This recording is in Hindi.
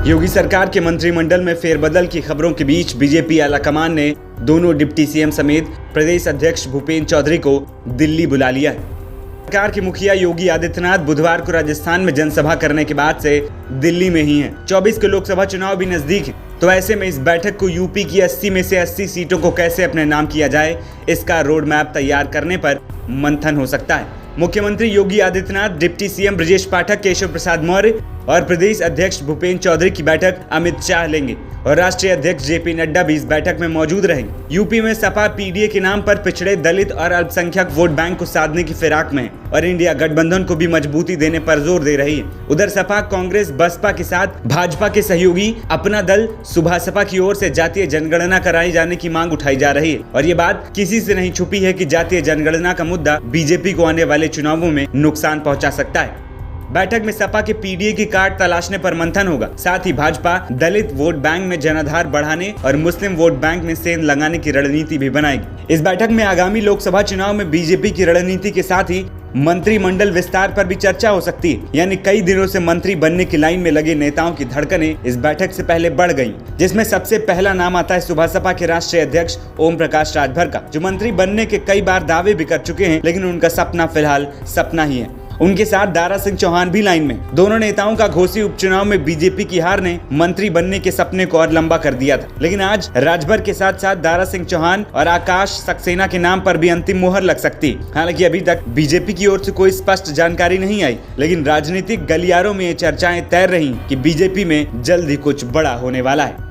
योगी सरकार के मंत्रिमंडल में फेरबदल की खबरों के बीच बीजेपी आलाकमान ने दोनों डिप्टी सीएम समेत प्रदेश अध्यक्ष भूपेंद्र चौधरी को दिल्ली बुला लिया है। सरकार के मुखिया योगी आदित्यनाथ बुधवार को राजस्थान में जनसभा करने के बाद से दिल्ली में ही हैं। 24 के लोकसभा चुनाव भी नजदीक है, तो ऐसे में इस बैठक को यूपी की 80 में से 80 सीटों को कैसे अपने नाम किया जाए, इसका रोड मैप तैयार करने पर मंथन हो सकता है। मुख्यमंत्री योगी आदित्यनाथ, डिप्टी सीएम ब्रजेश पाठक, केशव प्रसाद मौर्य और प्रदेश अध्यक्ष भूपेंद्र चौधरी की बैठक अमित शाह लेंगे और राष्ट्रीय अध्यक्ष जेपी नड्डा भी इस बैठक में मौजूद रहेंगे। यूपी में सपा पीडीए के नाम पर पिछड़े दलित और अल्पसंख्यक वोट बैंक को साधने की फिराक में है और इंडिया गठबंधन को भी मजबूती देने पर जोर दे रही है। उधर सपा, कांग्रेस, बसपा के साथ भाजपा के सहयोगी अपना दल सुभासपा की ओर से जातीय जनगणना कराए जाने की मांग उठाई जा रही है और ये बात किसी से नहीं छुपी है कि जातीय जनगणना का मुद्दा बीजेपी को आने वाले चुनावों में नुकसान पहुंचा सकता है। बैठक में सपा के पीडीए की काट तलाशने पर मंथन होगा। साथ ही भाजपा दलित वोट बैंक में जनाधार बढ़ाने और मुस्लिम वोट बैंक में सेंध लगाने की रणनीति भी बनाएगी। इस बैठक में आगामी लोकसभा चुनाव में बीजेपी की रणनीति के साथ ही मंत्रिमंडल विस्तार पर भी चर्चा हो सकती है। यानी कई दिनों से मंत्री बनने की लाइन में लगे नेताओं की धड़कनें इस बैठक से पहले बढ़ गईं, जिसमें सबसे पहला नाम आता है सुभासपा के राष्ट्रीय अध्यक्ष ओम प्रकाश राजभर का, जो मंत्री बनने के कई बार दावे भी कर चुके हैं, लेकिन उनका सपना फिलहाल सपना ही है। उनके साथ दारा सिंह चौहान भी लाइन में। दोनों नेताओं का घोसी उपचुनाव में बीजेपी की हार ने मंत्री बनने के सपने को और लंबा कर दिया था, लेकिन आज राजभर के साथ साथ दारा सिंह चौहान और आकाश सक्सेना के नाम पर भी अंतिम मोहर लग सकती। हालांकि अभी तक बीजेपी की ओर से कोई स्पष्ट जानकारी नहीं आई, लेकिन राजनीतिक गलियारों में ये चर्चाएं तैर रही कि बीजेपी में जल्द ही कुछ बड़ा होने वाला है।